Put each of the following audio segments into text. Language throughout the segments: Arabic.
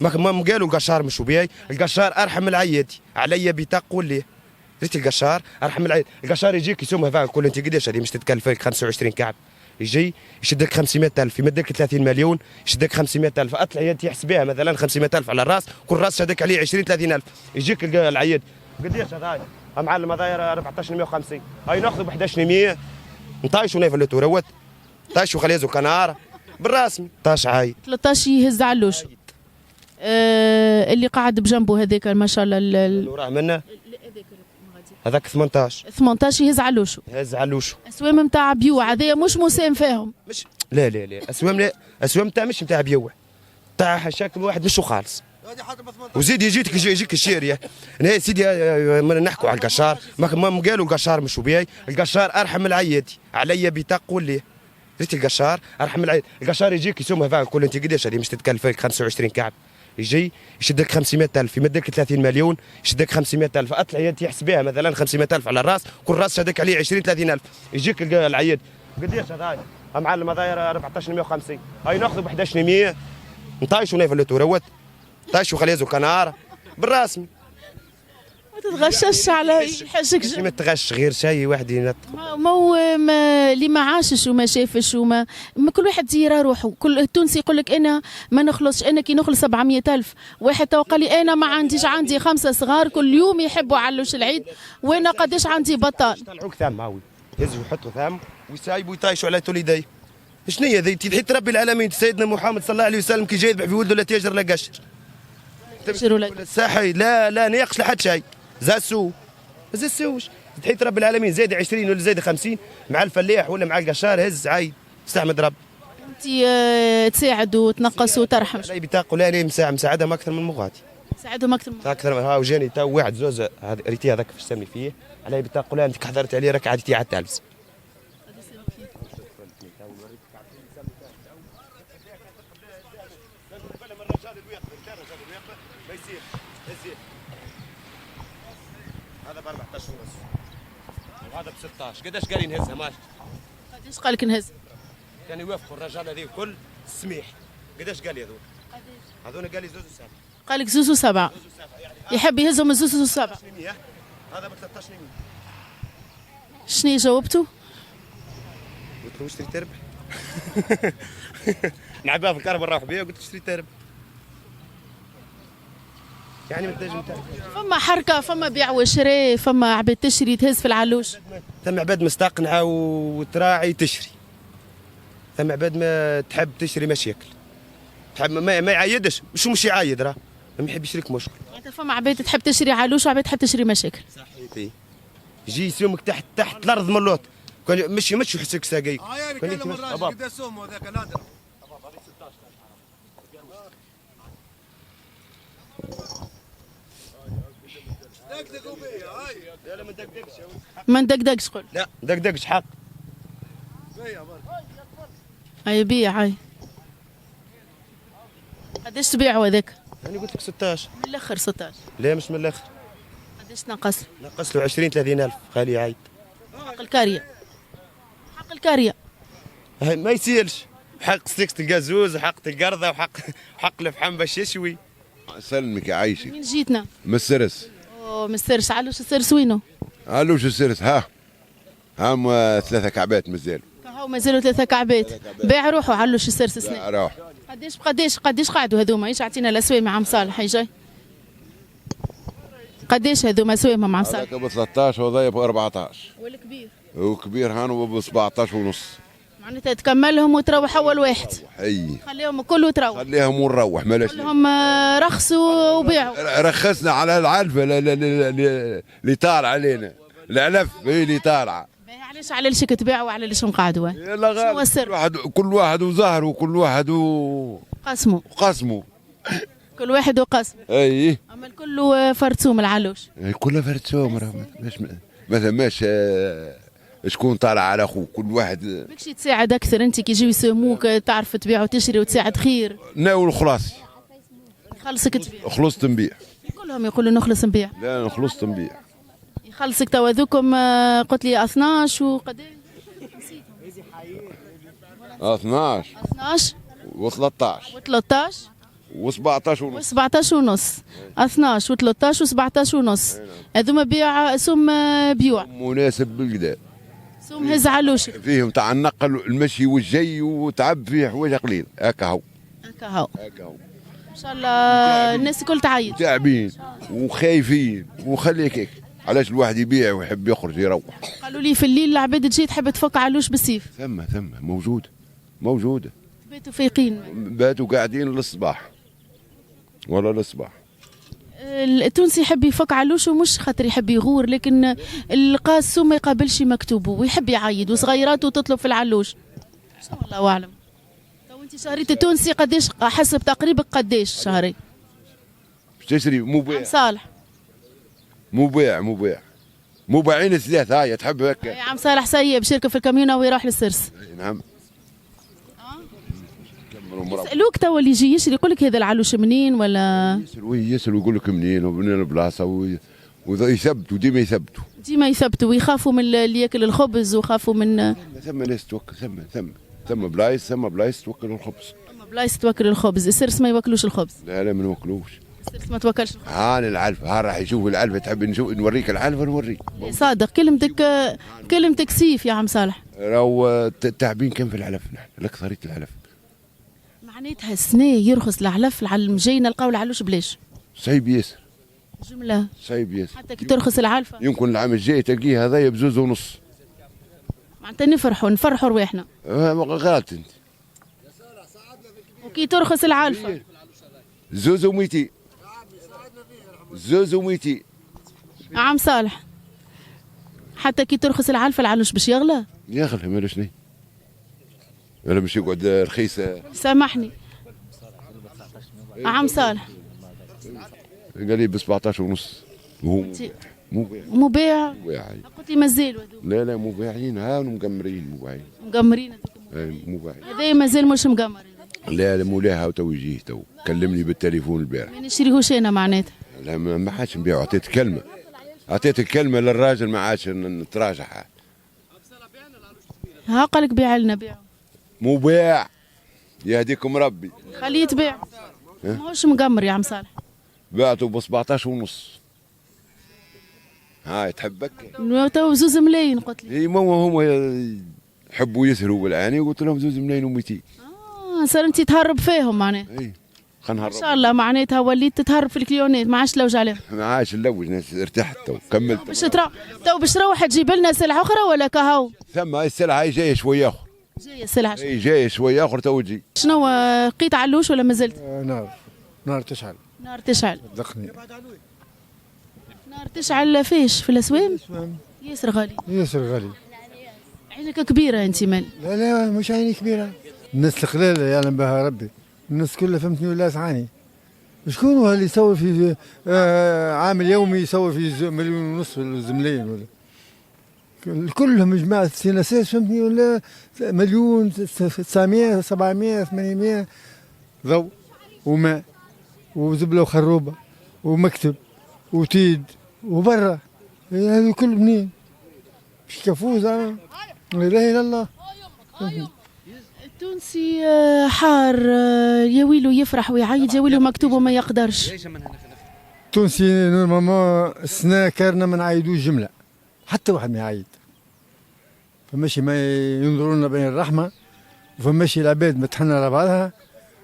ما قالوا القشار مشوا بياي، القشار ارحم من العيادي عليا بطاق وليه. ريت القشار ارحم من العيادي، القشار يجيك يسومها فاهم كل انت قداش هذه مش تتكلف لك 25 كعب، يجي يشدك 500,000 يمدك 30 مليون يشدك 500,000 اطلع العياد يحسبها مثلا 500,000 على الراس، كل راس شدك عليه 20 30,000 يجيك العياد قداش هذا يا معلم هذا 1450 هاي ناخذه ب 1100 نطايشوا نايف اللي توروت طايشوا خليزو كنار بالرسمي 13 عايد 13 يهز علوش. اللي قاعد بجنبه هذاك ما شاء الله اللي وراه منه هذاك 18 يهز علوشو. يهز علوشو. اسوام نتاع بيوع هذايا مش مسام فيهم. مش لا اسوام لا اسوام نتاع مش نتاع بيوع تاع شكل واحد مشو خالص. وزيد يجيك الشيريه انا سيدي نحكوا على القشار ما قالوا القشار مشوا بياي، القشار ارحم من العيادي عليا بطاق وليه. ريت القشار ارحم من العيادي، القشار يجيك يسومها فاهم كل انت قداش هذه مش تتكلف لك 25 كعب، يجي يشدك 500,000 يمدك 30 مليون يشدك 500,000 اطلع العياد يحسبها مثلا 500,000 على الراس، كل راس شدك عليه 20 30,000 يجيك العياد قداش هذا يا معلم هذا 1450 هاي ناخذه ب 1100 نطايشوا نايف اللي توروت طايشوا خليزو كنار بالرسمي. ما تتغشش على حاجك. ما تغش غير شيء واحد ينطق. ما اللي ما عاشش وما شافش ما كل واحد يرى روحه، كل التونسي يقول لك انا ما نخلصش، انا كي نخلص 700,000 واحد تو قال لي انا ما عنديش، عندي 5 صغار كل يوم يحبوا علوش العيد وانا قداش عندي بطال. طلعوك ثام هاوي يهزوا يحطوا ثام ويسايبوا يطايشوا على توليدي. شنو هي ذي تحيت ربي العالمين سيدنا محمد صلى الله عليه وسلم كي جاي يذبح في ولده لا تيجر لا قشر. صحي لا ناقش لحد شيء زاسو زاسوش تحيت رب العالمين زايد 20 ولا زايد 50 مع الفلاح ولا مع القشار هز عايد استحمد رب. انت تساعد وتنقص وترحم. لا بيتاقوا لا انا مساعدهم اكثر من مغاتي. مساعدهم اكثر من ها وجاني تو واحد زوز هذا ريتي هذاك فاش سمي فيه علي بيتاقوا لا انت حضرت عليه راك عادتي على التلفز. هذا ب 14 ونص وهذا ب 16 قداش قال لي نهزها ماشي؟ قداش قال لك نهز؟ كان يوافقوا الرجال هذي الكل السميح قداش قال لي هذول؟ هذول قال لي زوز وسبعة. قال لك زوز وسبعة يعني يحب يهزهم الزوز وسبعة. هذا ب 13 شنو جاوبته؟ قلت له اشتري تربح نعبها في الكهرباء نروح بها وقلت اشتري تربح يعني ما تنجم فما حركه، فما بيع وشراء، فما عباد تشري تهز في العلوش، ثم عباد مستقنعه وتراعي تشري، ثم عباد ما تحب تشري مشاكل، تحب ما يعايدش مش يعايد راه ما يحب يشريك مشكل. يعني فما عباد تحب تشري علوش وعباد تحب تشري مشاكل. صحيتي يجي يسومك تحت الارض ملوت كان مش يحسك ساقيك. كان يتكلم الراجل قد سومه هذاك نادر. دقدقوا بيا هاي. لا ما ندقدقش ما ندقدقش قول. لا ندقدقش حق. بيا برك. هاي بيع هاي. قداش تبيعوا هذاك؟ انا قلت لك 16. من الاخر 16. لا مش من الاخر. قداش تنقص؟ نقص له 20 30,000 خالي عايد. حق الكارية. حق الكارية. هاي ما يصيرش. حق سكت القازوز وحق القرضه وحق الفحم باش يشوي. سلمك يا عايشك. منين جيتنا؟ من السرس. اوه من السرس، علوش السرس وينو؟ علوش السرس هم 3 كعبات مازالوا. هاو مازالوا 3 كعبات. باع روحوا علوش السرس سنة. روح. قداش قعدوا هذوما؟ ايش اعطينا الاسوام مع عم صالح هي جاي. قداش هذوما اسوامهم مع عم صالح؟ هذاك ب 13 وهذايا ب 14. والكبير؟ وكبير هانو ب 17 ونص. معناتها تكملهم وتروح اول واحد. اي خليهم الكل وتروح. خليهم ونروح مالاش. كلهم رخصوا وبيعوا. رخصنا على العلفه اللي طالع علينا. العلف هي اللي طالعه. علاش على الشك تبيعوا وعلى ليش نقعدوا؟ شنو هو السر؟ كل واحد وزهره وكل واحد قسمه كل واحد وقسم. اي اما الكل فرتوم العلوش. كلها فرتوم راه مثلا ماش شكون طالع على اخوه كل واحد. ماكش تساعد اكثر انت كي يجيو يسموك تعرف تبيع وتشري وتساعد خير. ناول خلاصي يخلصك تبيع. خلصت نبيع. كلهم يقولوا نخلص نبيع. لا نخلص نبيع. يخلصك توا ذوكم قلت لي 12 وقداش؟ 12 12 و13 و13 و17 ونص. و17 ونص 12 و13 و17 ونص. هذوما بيع سوم بيوع مناسب بالكدا. سوم هز علوش. فيهم تاع النقل المشي والجي وتعب فيه حوايج قليل. هكا هو. هكا هو. هكا هو. ان شاء الله الناس الكل تعيط. تعبين وخايفين وخليك هيك. علاش الواحد يبيع ويحب يخرج يروح. قالوا لي في الليل العباد تجي تحب تفك علوش بالسيف. ثم موجوده. بيتوا فايقين. باتوا قاعدين للصباح ولا للصباح. التونسي يحب يفك علوش ومش خاطر يحب يغور، لكن القاسو ما يقابلش مكتوبه ويحب يعيد وصغيراته تطلب في العلوش. الله اعلم. تو انت شهريت التونسي قداش حسب تقريبك قداش شهري؟ باش تشري مبيع. صالح. مبيعين ثلاثة. هاي تحب هكا. يا عم صالح سيب شركه في الكاميونه ويروح للسرس. نعم. يسألوك توا اللي يجي يشري يقول لك هذا العلوش منين ولا؟ يسألوا يقول لك منين ومنين البلاصة ويثبتوا ديما يثبتوا ويخافوا من اللي ياكل الخبز وخافوا من. ثم ناس توكل ثم بلايص توكل الخبز. بلايص توكل الخبز، السرس ما يوكلوش الخبز. لا ما نوكلوش. السرس ما توكلش الخبز. هاني العلفة، ها راح يشوف العلفة. تحب نوريك العلفة نوريك. صادق كلمتك سيف يا عم صالح. راهو تعبين كم في العلف نحن الأكثرية العلف. معناتها السنة يرخص العلف جاي نلقاو العلوش بلاش. صعيب ياسر. جملة. صعيب ياسر. حتى كي ترخص العلفة. يمكن العام الجاي تلقيه هذايا بزوز ونص. معناتها نفرحوا رواحنا. غلط انت. وكي ترخص العلفة. زوز و200. عم صالح. حتى كي ترخص العلفة العلوش باش يغلى؟ يغلى مالا شنو؟ ولا باش يقعد رخيصة. سامحني. عم صالح. قال لي ب 17 ونص. وهو مبيع. قلت لي مازال. لا مبيعين ها مقمرين مقمرين. مبيعين. هذا مازال مش مقمر. لا مولاها تو يجيه تو كلمني بالتليفون البارح. ما نشريهوش انا معناتها. لا ما حدش نبيعه. اعطيت الكلمه للراجل ما عادش نتراجعها. ها قالك بيع لنا بيع. مبيع يهديكم ربي. خليه يتبيع. ماهوش مقمر يا عم صالح. بعته ب 17 ونص. هاي تحبك؟ تو زوز ملايين قلت لي. اي هم يحبوا يسهروا بالعاني قلت لهم زوز ملايين و200. صار انت تهرب فيهم معناها. اي خلينا نهرب. ان شاء الله معناتها وليت تتهرب في الكليونات ما عادش تلوج عليهم. ما عادش نلوج ارتحت تو كملت. باش تروح تجيب لنا سلعه اخرى ولا كهو؟ ثم هاي السلعه هاي جايه شويه اخر. جايه السلعه. اي جايه شويه اخر تو تجي. شنو لقيت علوش ولا ما زلت؟ نار تشعل. نار تشعل. صدقني. نار تشعل فيش في الاسوام؟ ياسر غالي. عينك كبيره انت مال. لا مش عيني كبيره. الناس القليله يعلم بها ربي. الناس كلها فهمتني ولا سعاني. شكون هو اللي يسوي في عامل يومي يسوي في 1.5 مليون ولا زملين ولا كلهم جماعة السيناسات فهمتني ولا 1.900.000 700 800 ضوء وماء وزبلة وخروبة ومكتب وتيد وبرا. هذا كل منين؟ مش كفوز لا اله الا الله. التونسي حار يا ويلو يفرح ويعيد يا ويلو مكتوب وما يقدرش. التونسي نورمالمون السنة كارنا ما نعيدوش جملة حتى واحد ما يعيد. فماشي ما ينظرون بين الرحمة وفماشي العباد متحنة على بعضها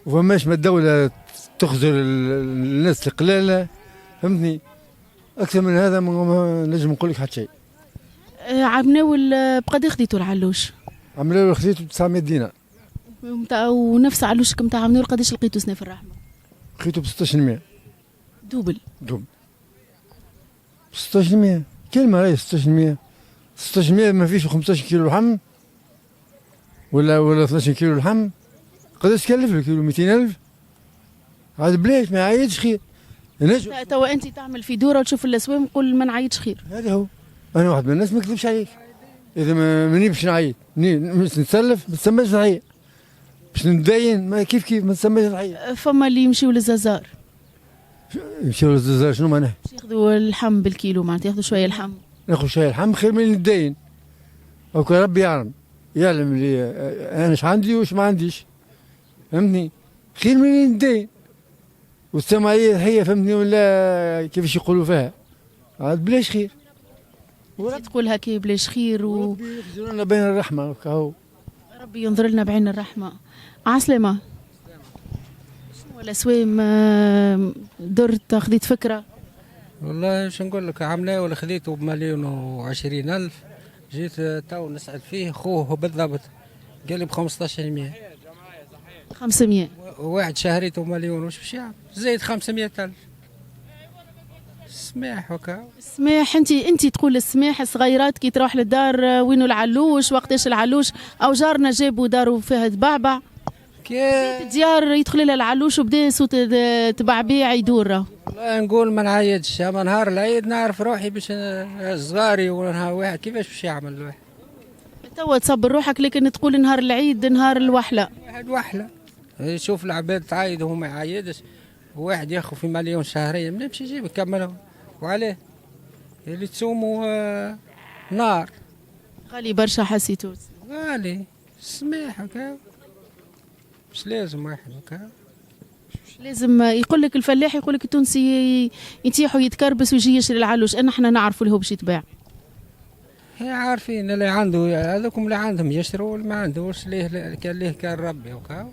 وفماش ما الدولة تخزر الناس القلالة فهمتني. أكثر من هذا ما نجم نقول لك حتى شيء. عمناول بقد خديتوا العلوش؟ عمناول خديتوا 900 دينار. ونفس علوشك نتاع عمناول قداش لقيتوا سنة في الرحمة؟ لقيتوا ب 1600. دوبل 1600 كلمة راهي 1600 ما فيش 15 كيلو لحم ولا 12 كيلو لحم. قداش تكلف الكيلو 200,000 عاد بلاش ما يعيطش خير. توا انت تعمل في دوره وتشوف الاسوام نقول ما نعيطش خير. هذا هو. انا واحد من الناس ما نكذبش عليك. اذا ماني باش نعيط باش نتسلف ما تسماش نعيط. باش نداين ما كيف ما تسماش نعيط. فما اللي يمشيو للزازار. يمشيو للزازار شنو معناه؟ ياخذوا اللحم بالكيلو معناتها ياخذوا شويه لحم. ناخذ شويه لحم خير من اللي نداين. هاكا ربي يعلم اللي انا اش عندي واش ما عنديش. فهمتني؟ خير من اللي نداين. والثمرية هي فهمتني ولا كيفاش يقولوا فيها عاد بلاش خير. تقول هكا بلاش خير ربي يخزر لنا بين الرحمة كهو. ربي ينظر لنا بعين الرحمة. عسلامة. شنو الأسوام درت خذيت فكرة؟ والله شو نقول لك عملاه ولا خذيته ب1,200,000 جيت تو نسأل فيه خوه بالضبط قال لي ب1500. 500. واحد شهريته مليون وش باش يعمل؟ زايد 500,000. سماح وكا. سماح انت تقول السماح الصغيرات كي تروح للدار وينو العلوش وقتاش العلوش او جارنا جابوا داروا فيها تبعبع كي ديار يدخل لها العلوش وبدا صوت تبعبيع يدور. والله نقول ما نعيدش اما نهار العيد نعرف روحي باش صغاري ونهار واحد كيفاش باش يعمل الواحد. توا تصبر روحك لكن تقول نهار العيد نهار الوحله. واحد وحله يشوف العباد تعايد وهو ما يعايدش واحد ياخذ في مليون شهريا منين باش يجيب يكملهم وعليه اللي تسوموا نار غالي برشا حسيتوت غالي سماح هكا مش لازم واحد هكا لازم يقول لك الفلاح يقول لك التونسي يتيح ويتكربس ويجي يشري العلوش انا احنا نعرفوا اللي هو باش يتباع. هي عارفين اللي عنده هذوكم اللي عندهم يشروا واللي ما عندوش ليه كان ربي هكا